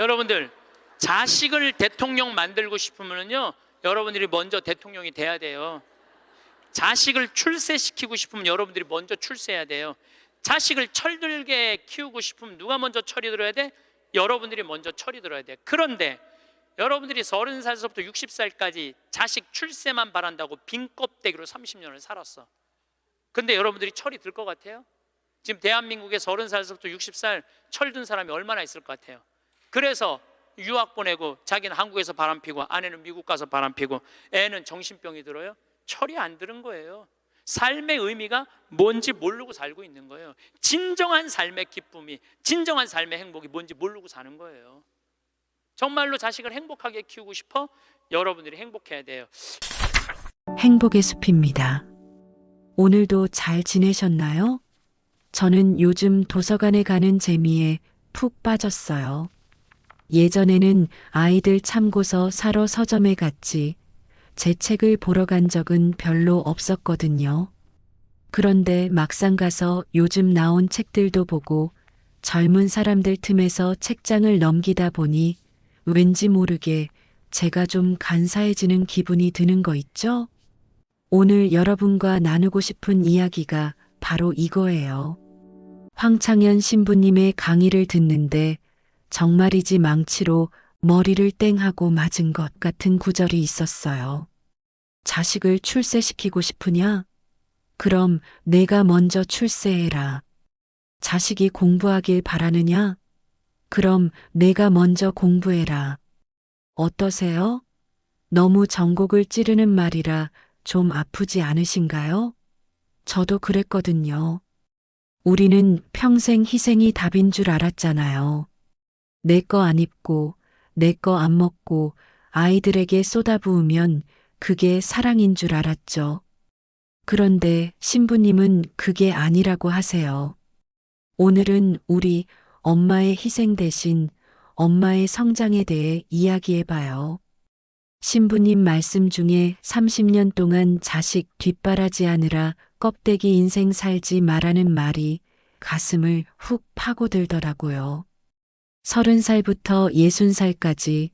여러분들 자식을 대통령 만들고 싶으면요, 여러분들이 먼저 대통령이 돼야 돼요. 자식을 출세시키고 싶으면 여러분들이 먼저 출세해야 돼요. 자식을 철들게 키우고 싶으면 누가 먼저 철이 들어야 돼? 여러분들이 먼저 철이 들어야 돼. 그런데 여러분들이 30살서부터 60살까지 자식 출세만 바란다고 빈 껍데기로 30년을 살았어. 근데 여러분들이 철이 들 것 같아요? 지금 대한민국에 30살서부터 60살 철든 사람이 얼마나 있을 것 같아요? 그래서 유학 보내고 자기는 한국에서 바람피고 아내는 미국 가서 바람피고 애는 정신병이 들어요? 철이 안 드는 거예요. 삶의 의미가 뭔지 모르고 살고 있는 거예요. 진정한 삶의 기쁨이, 진정한 삶의 행복이 뭔지 모르고 사는 거예요. 정말로 자식을 행복하게 키우고 싶어? 여러분들이 행복해야 돼요. 행복의 숲입니다. 오늘도 잘 지내셨나요? 저는 요즘 도서관에 가는 재미에 푹 빠졌어요. 예전에는 아이들 참고서 사러 서점에 갔지 제 책을 보러 간 적은 별로 없었거든요. 그런데 막상 가서 요즘 나온 책들도 보고 젊은 사람들 틈에서 책장을 넘기다 보니 왠지 모르게 제가 좀 간사해지는 기분이 드는 거 있죠? 오늘 여러분과 나누고 싶은 이야기가 바로 이거예요. 황창현 신부님의 강의를 듣는데 정말이지 망치로 머리를 땡하고 맞은 것 같은 구절이 있었어요. 자식을 출세시키고 싶으냐? 그럼 내가 먼저 출세해라. 자식이 공부하길 바라느냐? 그럼 내가 먼저 공부해라. 어떠세요? 너무 전곡을 찌르는 말이라 좀 아프지 않으신가요? 저도 그랬거든요. 우리는 평생 희생이 답인 줄 알았잖아요. 내 거 안 입고, 내 거 안 먹고 아이들에게 쏟아부으면 그게 사랑인 줄 알았죠. 그런데 신부님은 그게 아니라고 하세요. 오늘은 우리 엄마의 희생 대신 엄마의 성장에 대해 이야기해봐요. 신부님 말씀 중에 30년 동안 자식 뒷바라지하느라 껍데기 인생 살지 말라는 말이 가슴을 훅 파고들더라고요. 30살부터 60살까지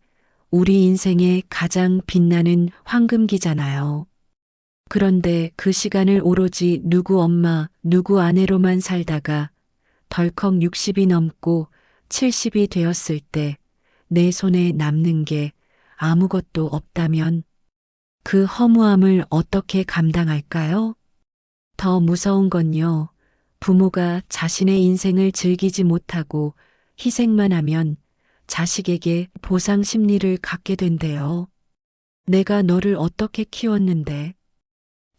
우리 인생의 가장 빛나는 황금기잖아요. 그런데 그 시간을 오로지 누구 엄마, 누구 아내로만 살다가 덜컥 60이 넘고 70이 되었을 때 내 손에 남는 게 아무것도 없다면 그 허무함을 어떻게 감당할까요? 더 무서운 건요, 부모가 자신의 인생을 즐기지 못하고 희생만 하면 자식에게 보상 심리를 갖게 된대요. 내가 너를 어떻게 키웠는데?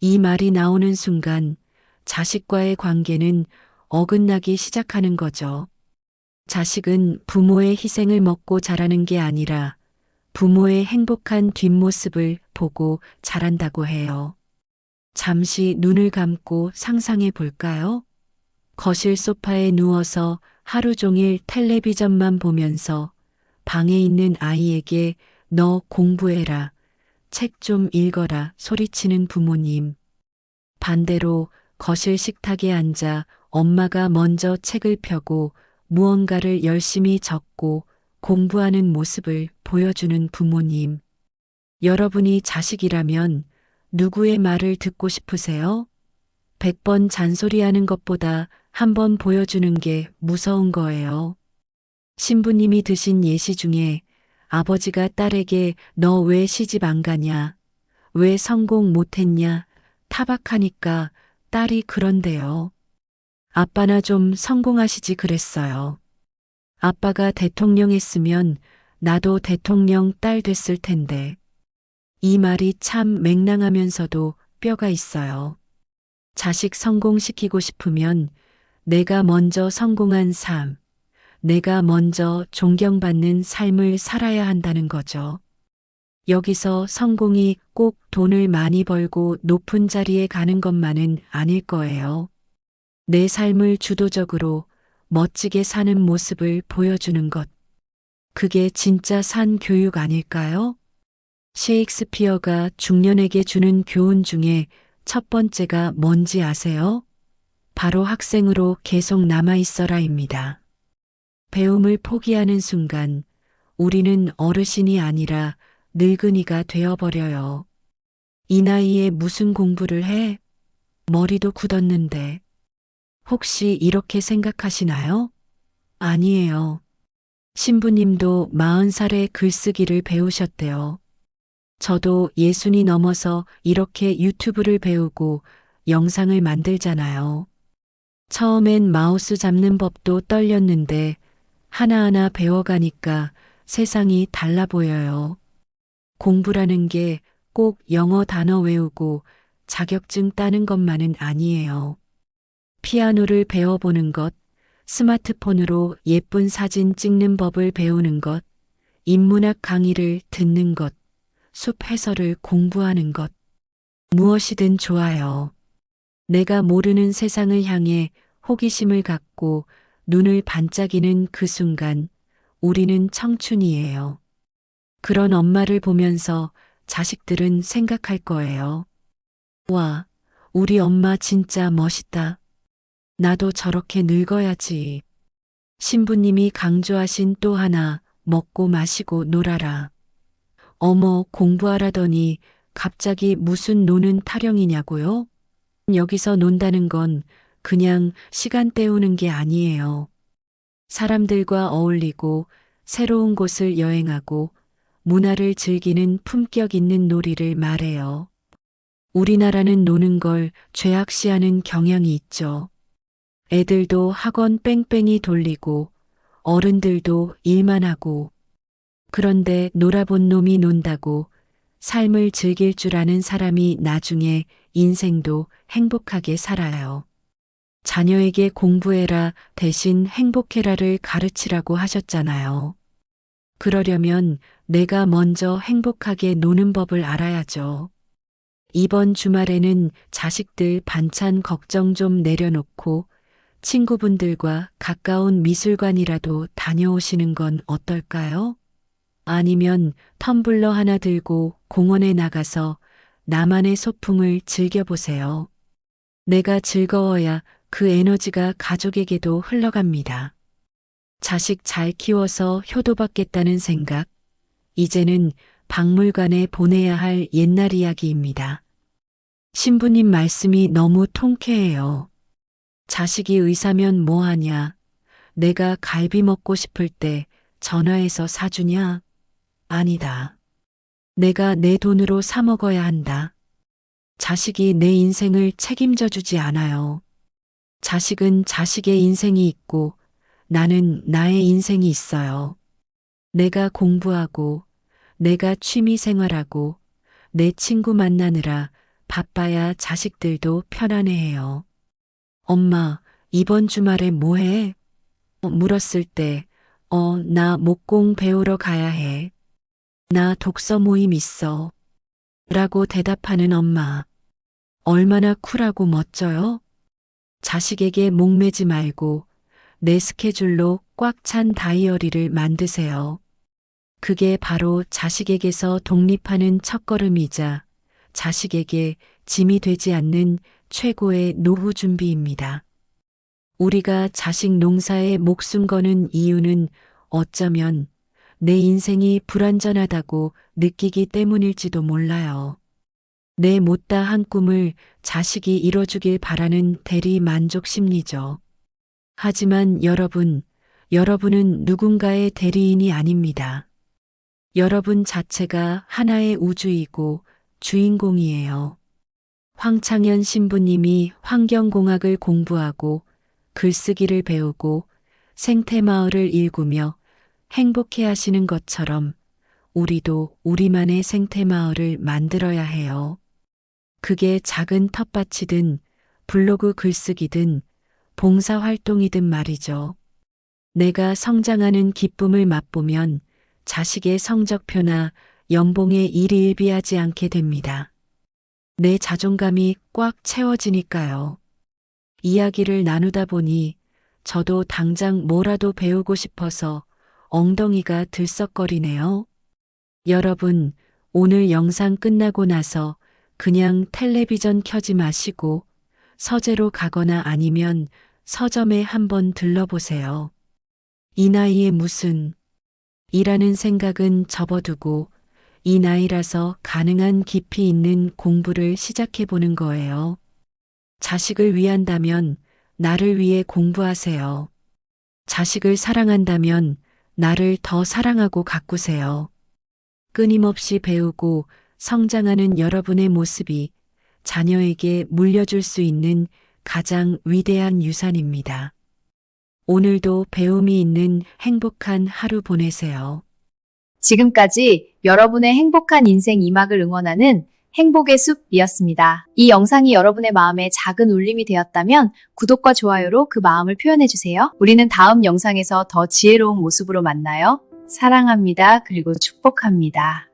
이 말이 나오는 순간 자식과의 관계는 어긋나기 시작하는 거죠. 자식은 부모의 희생을 먹고 자라는 게 아니라 부모의 행복한 뒷모습을 보고 자란다고 해요. 잠시 눈을 감고 상상해 볼까요? 거실 소파에 누워서 하루 종일 텔레비전만 보면서 방에 있는 아이에게 너 공부해라, 책 좀 읽어라 소리치는 부모님. 반대로 거실 식탁에 앉아 엄마가 먼저 책을 펴고 무언가를 열심히 적고 공부하는 모습을 보여주는 부모님. 여러분이 자식이라면 누구의 말을 듣고 싶으세요? 100번 잔소리하는 것보다 한 번 보여주는 게 무서운 거예요. 신부님이 드신 예시 중에 아버지가 딸에게 너 왜 시집 안 가냐? 왜 성공 못했냐? 타박하니까 딸이 그런데요. 아빠나 좀 성공하시지 그랬어요. 아빠가 대통령 했으면 나도 대통령 딸 됐을 텐데. 이 말이 참 맹랑하면서도 뼈가 있어요. 자식 성공시키고 싶으면 내가 먼저 성공한 삶, 내가 먼저 존경받는 삶을 살아야 한다는 거죠. 여기서 성공이 꼭 돈을 많이 벌고 높은 자리에 가는 것만은 아닐 거예요. 내 삶을 주도적으로 멋지게 사는 모습을 보여주는 것. 그게 진짜 산 교육 아닐까요? 셰익스피어가 중년에게 주는 교훈 중에 첫 번째가 뭔지 아세요? 바로 학생으로 계속 남아 있어라입니다. 배움을 포기하는 순간 우리는 어르신이 아니라 늙은이가 되어버려요. 이 나이에 무슨 공부를 해? 머리도 굳었는데. 혹시 이렇게 생각하시나요? 아니에요. 신부님도 40살에 글쓰기를 배우셨대요. 저도 60이 넘어서 이렇게 유튜브를 배우고 영상을 만들잖아요. 처음엔 마우스 잡는 법도 떨렸는데 하나하나 배워가니까 세상이 달라 보여요. 공부라는 게 꼭 영어 단어 외우고 자격증 따는 것만은 아니에요. 피아노를 배워보는 것, 스마트폰으로 예쁜 사진 찍는 법을 배우는 것, 인문학 강의를 듣는 것, 숲 해설을 공부하는 것, 무엇이든 좋아요. 내가 모르는 세상을 향해 호기심을 갖고 눈을 반짝이는 그 순간 우리는 청춘이에요. 그런 엄마를 보면서 자식들은 생각할 거예요. 와, 우리 엄마 진짜 멋있다. 나도 저렇게 늙어야지. 신부님이 강조하신 또 하나, 먹고 마시고 놀아라. 어머, 공부하라더니 갑자기 무슨 노는 타령이냐고요? 여기서 논다는 건 그냥 시간 때우는 게 아니에요. 사람들과 어울리고 새로운 곳을 여행하고 문화를 즐기는 품격 있는 놀이를 말해요. 우리나라는 노는 걸 죄악시하는 경향이 있죠. 애들도 학원 뺑뺑이 돌리고 어른들도 일만 하고 그런데 놀아본 놈이 논다고 삶을 즐길 줄 아는 사람이 나중에 인생도 행복하게 살아요. 자녀에게 공부해라 대신 행복해라를 가르치라고 하셨잖아요. 그러려면 내가 먼저 행복하게 노는 법을 알아야죠. 이번 주말에는 자식들 반찬 걱정 좀 내려놓고 친구분들과 가까운 미술관이라도 다녀오시는 건 어떨까요? 아니면 텀블러 하나 들고 공원에 나가서 나만의 소풍을 즐겨보세요. 내가 즐거워야 그 에너지가 가족에게도 흘러갑니다. 자식 잘 키워서 효도받겠다는 생각, 이제는 박물관에 보내야 할 옛날 이야기입니다. 신부님 말씀이 너무 통쾌해요. 자식이 의사면 뭐하냐? 내가 갈비 먹고 싶을 때 전화해서 사주냐? 아니다. 내가 내 돈으로 사 먹어야 한다. 자식이 내 인생을 책임져 주지 않아요. 자식은 자식의 인생이 있고 나는 나의 인생이 있어요. 내가 공부하고 내가 취미 생활하고 내 친구 만나느라 바빠야 자식들도 편안해해요. 엄마, 이번 주말에 뭐 해? 물었을 때, 나 목공 배우러 가야 해. 나 독서 모임 있어. 라고 대답하는 엄마. 얼마나 쿨하고 멋져요? 자식에게 목매지 말고 내 스케줄로 꽉 찬 다이어리를 만드세요. 그게 바로 자식에게서 독립하는 첫걸음이자 자식에게 짐이 되지 않는 최고의 노후 준비입니다. 우리가 자식 농사에 목숨 거는 이유는 어쩌면 내 인생이 불완전하다고 느끼기 때문일지도 몰라요. 내 못다한 꿈을 자식이 이뤄주길 바라는 대리 만족 심리죠. 하지만 여러분은 누군가의 대리인이 아닙니다. 여러분 자체가 하나의 우주이고 주인공이에요. 황창현 신부님이 환경공학을 공부하고 글쓰기를 배우고 생태마을을 일구며 행복해 하시는 것처럼 우리도 우리만의 생태마을을 만들어야 해요. 그게 작은 텃밭이든 블로그 글쓰기든 봉사활동이든 말이죠. 내가 성장하는 기쁨을 맛보면 자식의 성적표나 연봉에 일희일비하지 않게 됩니다. 내 자존감이 꽉 채워지니까요. 이야기를 나누다 보니 저도 당장 뭐라도 배우고 싶어서 엉덩이가 들썩거리네요. 여러분, 오늘 영상 끝나고 나서 그냥 텔레비전 켜지 마시고 서재로 가거나 아니면 서점에 한번 들러보세요. 이 나이에 무슨 이라는 생각은 접어두고 이 나이라서 가능한 깊이 있는 공부를 시작해 보는 거예요. 자식을 위한다면 나를 위해 공부하세요. 자식을 사랑한다면 나를 더 사랑하고 가꾸세요. 끊임없이 배우고 성장하는 여러분의 모습이 자녀에게 물려줄 수 있는 가장 위대한 유산입니다. 오늘도 배움이 있는 행복한 하루 보내세요. 지금까지 여러분의 행복한 인생 2막을 응원하는 행복의 숲이었습니다. 이 영상이 여러분의 마음에 작은 울림이 되었다면 구독과 좋아요로 그 마음을 표현해주세요. 우리는 다음 영상에서 더 지혜로운 모습으로 만나요. 사랑합니다. 그리고 축복합니다.